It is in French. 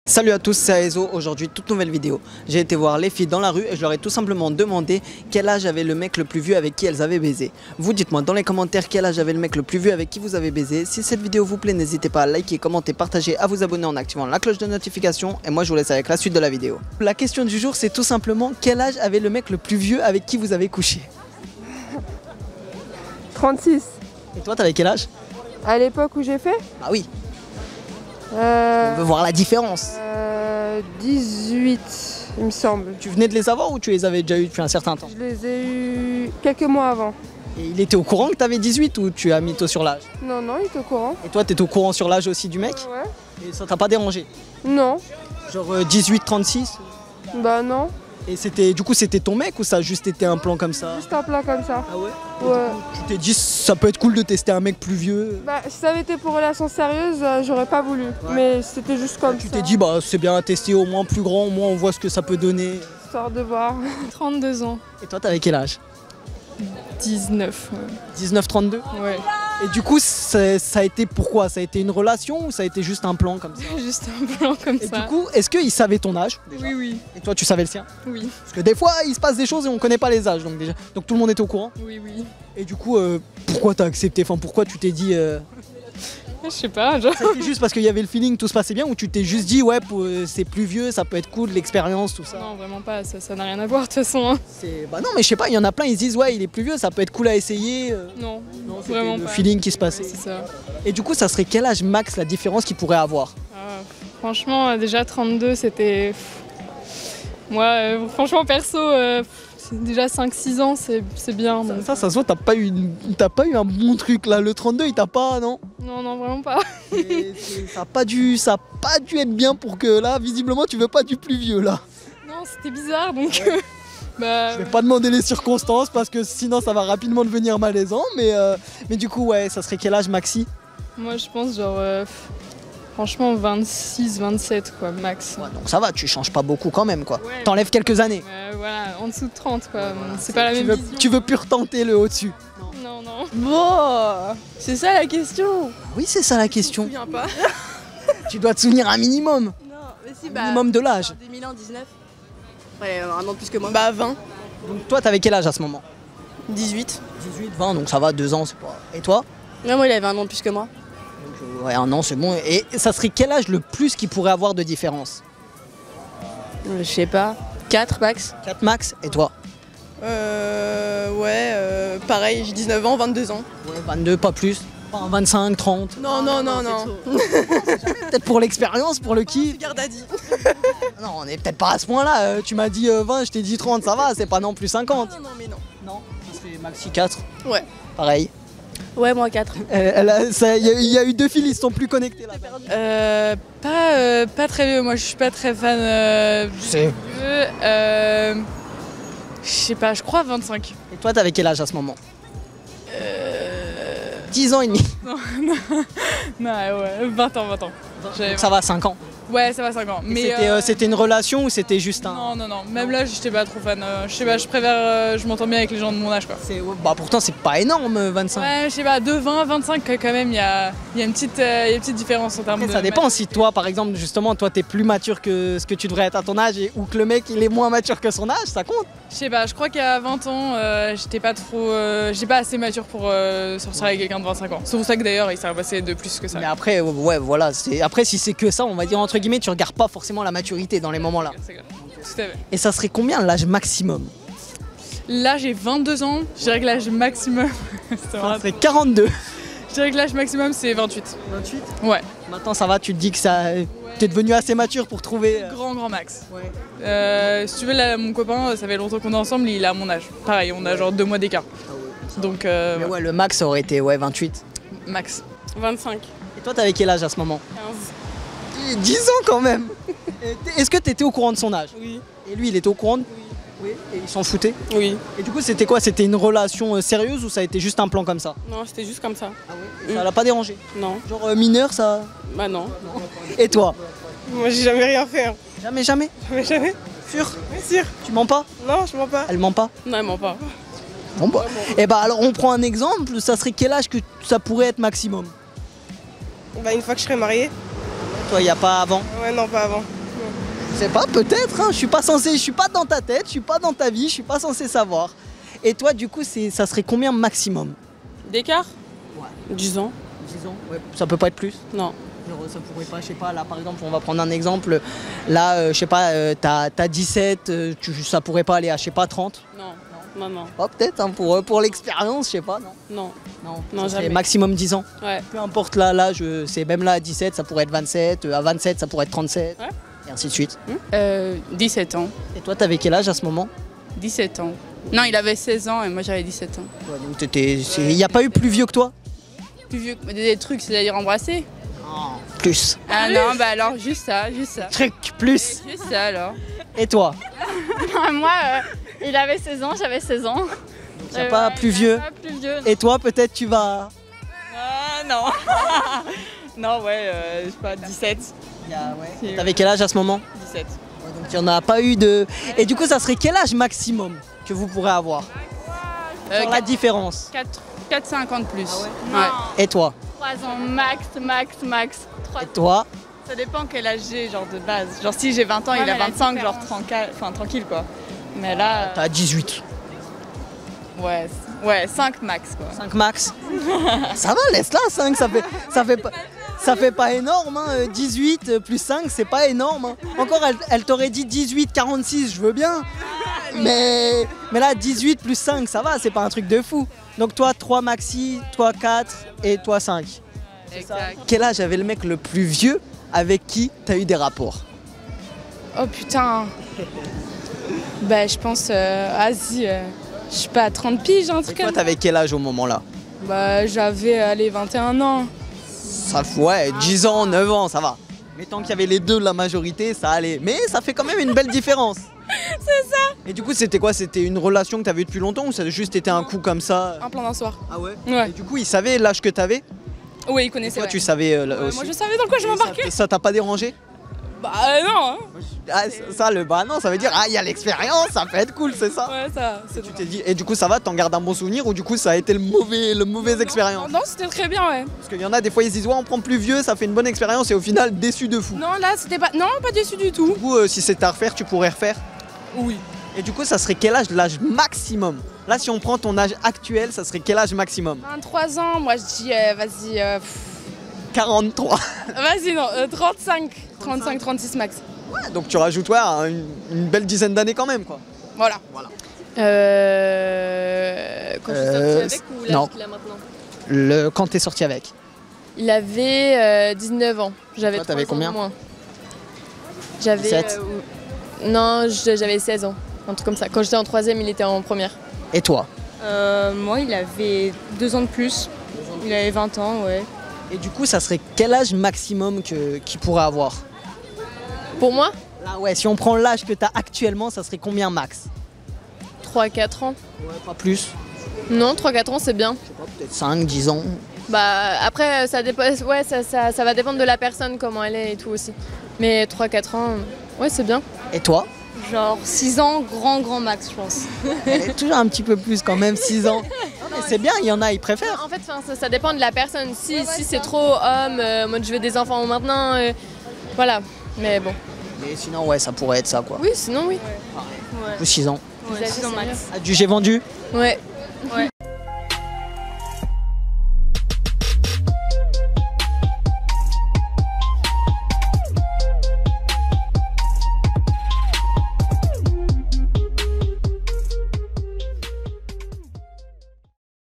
Salut à tous, c'est Aezo. Aujourd'hui, toute nouvelle vidéo. J'ai été voir les filles dans la rue et je leur ai tout simplement demandé quel âge avait le mec le plus vieux avec qui elles avaient baisé. Vous dites-moi dans les commentaires quel âge avait le mec le plus vieux avec qui vous avez baisé. Si cette vidéo vous plaît, n'hésitez pas à liker, commenter, partager, à vous abonner en activant la cloche de notification. Et moi, je vous laisse avec la suite de la vidéo. La question du jour, c'est tout simplement quel âge avait le mec le plus vieux avec qui vous avez couché. 36. Et toi, t'avais quel âge? À l'époque où j'ai fait Ah oui, on veut voir la différence. 18, il me semble. Tu venais de les avoir ou tu les avais déjà eu depuis un certain temps? Je les ai eus quelques mois avant. Et il était au courant que t'avais 18 ou tu as mytho sur l'âge? Non, non, il est au courant. Et toi, t'es au courant sur l'âge aussi du mec? Ouais. Et ça t'a pas dérangé? Non. Genre 18-36? Bah non. Et c'était, du coup, c'était ton mec ou ça a juste été un plan comme ça? Juste un plan comme ça. Ah ouais? Ouais. Tu t'es dit, ça peut être cool de tester un mec plus vieux. Bah si ça avait été pour relation sérieuse, j'aurais pas voulu. Ouais. Mais c'était juste comme Tu ça. t'es dit, bah c'est bien à tester au moins plus grand, au moins on voit ce que ça peut donner. Histoire de voir. 32 ans. Et toi, t'avais quel âge? 19. 19-32? Ouais. Et du coup, ça a été pourquoi? Ça a été une relation ou ça a été juste un plan comme ça? Juste un plan comme Et ça. du coup, est-ce qu'il savait ton âge déjà? Oui, oui. Et toi, tu savais le sien? Oui. Parce que des fois, il se passe des choses et on connaît pas les âges, donc déjà. Donc tout le monde était au courant. Oui, oui. Et du coup, pourquoi t'as accepté? Enfin, pourquoi tu t'es dit Je sais pas, genre. c'était juste parce qu'il y avait le feeling, tout se passait bien, ou tu t'es juste dit ouais, c'est plus vieux, ça peut être cool, l'expérience, tout ça? Non, vraiment pas, ça n'a rien à voir de toute façon. Hein. Bah non, mais je sais pas, il y en a plein, ils se disent ouais, il est plus vieux, ça peut être cool à essayer. Non, Non, c'était vraiment le pas. feeling qui se passait. C'est ça. Et du coup, ça serait quel âge max la différence qu'il pourrait avoir? Ah, franchement, déjà 32, c'était. Moi, franchement, perso, c'est déjà 5-6 ans, c'est bien. Donc... Ça se voit, t'as pas eu un bon truc là. Le 32, il t'a pas, non? Non, non, vraiment pas. Ça a pas dû être bien pour que là, visiblement, tu veux pas du plus vieux là. Non, c'était bizarre, donc. Bah, Je vais pas demander les circonstances parce que sinon ça va rapidement devenir malaisant, mais du coup, ouais, ça serait quel âge maxi? moi, je pense, genre. Franchement, 26-27, quoi, max. Ouais, donc ça va, tu changes pas beaucoup quand même, quoi. Ouais. T'enlèves quelques années. Voilà, en dessous de 30, quoi. C'est pas la même vision. Tu veux plus retenter le au-dessus. Non, non. Bon, c'est ça la question. Oui, c'est ça la Je question. me souviens pas. Tu dois te souvenir un minimum. Non, mais si, Minimum de l'âge. 2001, 19. Ouais, un an de plus que moi. Bah 20. Donc toi, t'avais quel âge à ce moment? 18. 18, 20, donc ça va, 2 ans, c'est pas... Et toi? Non, moi il avait un an de plus que moi. Ouais, un an, c'est bon. Et ça serait quel âge le plus qu'il pourrait avoir de différence? Je sais pas. 4 max. 4 max. Et toi? Pareil, j'ai 19 ans, 22 ans. Ouais, 22, pas plus. Enfin, 25, 30. Non, non, non, non. Peut-être pour l'expérience, pour le kiff. Garde à dit. Non, on est peut-être pas à ce point-là. Tu m'as dit 20, je t'ai dit 30, ça va, c'est pas non plus 50. Non, non, mais non. Non, ça serait maxi 4. Ouais. Pareil. Ouais, moi 4. Il y a eu 2 fils, ils sont plus connectés là. Pas très vieux, moi je suis pas très fan sais. vieux. Je sais pas, je crois 25. Et toi, t'avais quel âge à ce moment? 10 ans et demi. Non, ouais, 20 ans. Donc ça va, 5 ans. Ouais, ça va 5 ans. Mais C'était une relation ou c'était juste un... Non. Même là, j'étais pas trop fan. Je sais pas, je préfère. Je m'entends bien avec les gens de mon âge, quoi. Bah pourtant, c'est pas énorme, 25. Ouais, je sais pas, de 20 à 25, quand même, il y a une petite différence en termes Après, de. ça dépend si toi, par exemple, justement, toi, t'es plus mature que ce que tu devrais être à ton âge ou que le mec, il est moins mature que son âge, ça compte. Je sais pas, je crois qu'à 20 ans, j'étais pas trop. J'étais pas assez mature pour sortir avec quelqu'un de 25 ans. C'est pour ça que d'ailleurs, il s'est passé de plus que ça. Mais après, ouais, voilà. Après, si c'est que ça, on va dire entre guillemets, tu regardes pas forcément la maturité dans les moments-là. C'est clair. Tout à fait. Et ça serait combien l'âge maximum? Là, j'ai 22 ans, je dirais que l'âge maximum. Ça serait 42. Je dirais que l'âge maximum, c'est 28. 28. Ouais. Maintenant, ça va, tu te dis que ça, t'es devenu assez mature pour trouver. Grand max. Ouais. Si tu veux, là, mon copain, ça fait longtemps qu'on est ensemble, il a mon âge. Pareil, on a genre 2 mois d'écart. Donc, Mais ouais, le max ça aurait été 28. max. 25. Et toi, t'avais quel âge à ce moment? 15. 10 ans quand même. Est-ce que t'étais au courant de son âge? Oui. Et lui, il était au courant? Oui. Et il s'en foutait? Oui. Et du coup, c'était quoi? C'était une relation sérieuse ou ça a été juste un plan comme ça? Non, c'était juste comme ça. Ah oui. Ça l'a pas dérangé? Non. Genre mineur, ça? Bah non. Et toi? Moi, j'ai jamais rien fait. Hein. Jamais? Jamais. Sûr? Bien sûr. Tu mens pas? Non, je mens pas. Elle ment pas? Non, il ment pas. Bon bah. Et bah alors on prend un exemple, ça serait quel âge que ça pourrait être maximum? Bah, une fois que je serai mariée. Toi, y a pas avant? Ouais, non, pas avant. Je sais pas, peut-être, hein, je suis pas censé, je suis pas dans ta tête, je suis pas dans ta vie, je suis pas censé savoir. Et toi, du coup, ça serait combien maximum? D'écart? 10 ans. 10 ans, ouais. Ça peut pas être plus? Non. Genre, ça pourrait pas, je sais pas, là par exemple, on va prendre un exemple. Là, je sais pas, t'as 17, ça pourrait pas aller à, je sais pas, 30? Non. Maman. Oh, peut-être, hein, pour l'expérience, je sais pas, non? Non. Non, Non, ça serait jamais. maximum 10 ans. Ouais. Peu importe là, c'est même là à 17, ça pourrait être 27, à 27, ça pourrait être 37, Ouais. et ainsi de suite. 17 ans. Et toi, t'avais quel âge à ce moment? 17 ans. Non, il avait 16 ans et moi j'avais 17 ans. Ouais, donc il n'y a pas eu plus vieux que toi? Plus vieux que des trucs, c'est-à-dire embrasser? Plus. Ah non, bah alors juste ça. Truc, plus. Juste ça alors. Et toi? Moi, il avait 16 ans, j'avais 16 ans. Y a pas plus vieux? Pas plus vieux. Et toi, peut-être tu vas... Ah non. Non, ouais, je sais pas, 17. T'avais quel âge à ce moment? 17. Ouais, donc il n'y en a pas eu de... Et du coup, ça serait quel âge maximum que vous pourrez avoir? Sur la différence. 4-5 ans de plus. Non. Et toi? 3 ans, max. 3 Et toi? Ça dépend quel âge j'ai, genre de base. Genre si j'ai 20 ans, Ouais, il a mais la 25, genre différence. tranquille quoi. Mais là, T'as 18. ouais, 5 max quoi. 5 max. Ça va, laisse-la, 5, ça fait pas énorme, hein. 18 plus 5, c'est pas énorme, hein. Encore, elle t'aurait dit 18, 46, je veux bien. Mais là, 18 plus 5, ça va, c'est pas un truc de fou. Donc toi, 3 maxi, toi 4 et toi 5. Exact. Quel âge avait le mec le plus vieux avec qui t'as eu des rapports? Oh putain. Bah je pense Asie, je sais pas, 30 piges, un Et truc toi, comme ça. t'avais quel âge au moment là? Bah j'avais, allez, 21 ans. Ça, ouais, 10 ans, 9 ans, ça va. Mais tant qu'il y avait les deux de la majorité, ça allait. Mais ça fait quand même une belle différence. C'est ça. Et du coup, c'était quoi? C'était une relation que t'avais depuis longtemps ou ça a juste été un coup comme ça? Un plan d'un soir. Ah ouais? Ouais. Et du coup, il savait l'âge que t'avais? Oui, il Et connaissait. toi, Ouais. tu savais Ouais, aussi? moi je savais dans quoi je m'embarquais. Ça t'a pas dérangé? Bah non, hein. Ah, ça, le bah non, ça veut dire, ah, il y a l'expérience, ça peut être cool, c'est ça? Ouais, ça, c'est Tu t'es dit, et du coup, ça va, t'en gardes un bon souvenir ou du coup, ça a été le mauvaise expérience? Non, c'était très bien, ouais. Parce qu'il y en a des fois, ils se disent, ouais, on prend plus vieux, ça fait une bonne expérience et au final, déçu de fou. Non, là, c'était pas. Non, pas déçu du tout. Du coup, si c'était à refaire, tu pourrais refaire? Oui. Et du coup, ça serait quel âge, l'âge maximum? Là, si on prend ton âge actuel, ça serait quel âge maximum? 23 ans, moi je dis, vas-y. 43. Vas-y, non, 35. 35, 36 max. Ouais, donc tu rajoutes ouais, une belle dizaine d'années quand même, quoi. Voilà. Quand je suis sortie avec ou l'âge non. qu'il a maintenant? Quand t'es sorti avec? Il avait 19 ans. J'avais Toi, t'avais 3 ans combien? de moins. J'avais. 17. Non, j'avais 16 ans. Un truc comme ça. Quand j'étais en 3ème, il était en première. Et toi? Moi, il avait 2 ans de plus. Il avait 20 ans, ouais. Et du coup, ça serait quel âge maximum qu'il pourrait avoir? Pour moi, Là, ouais, si on prend l'âge que t'as actuellement, ça serait combien max? 3-4 ans. Ouais, pas plus. Non, 3-4 ans, c'est bien. Je sais pas, peut-être 5, 10 ans. Bah, après, ça dépend. Ouais, ça va dépendre de la personne, comment elle est et tout aussi. Mais 3-4 ans, ouais, c'est bien. Et toi? Genre 6 ans, grand max, je pense. Elle est toujours un petit peu plus quand même, 6 ans. Non, mais c'est bien, il y en a, ils préfèrent. En fait, ça dépend de la personne. Si c'est trop homme, mode je veux des enfants maintenant, voilà. Mais bon. Mais sinon, ouais, ça pourrait être ça, quoi. Oui, sinon oui. Ou 6 ans. Ouais, 6 ans max. Ah, du j'ai vendu? Ouais.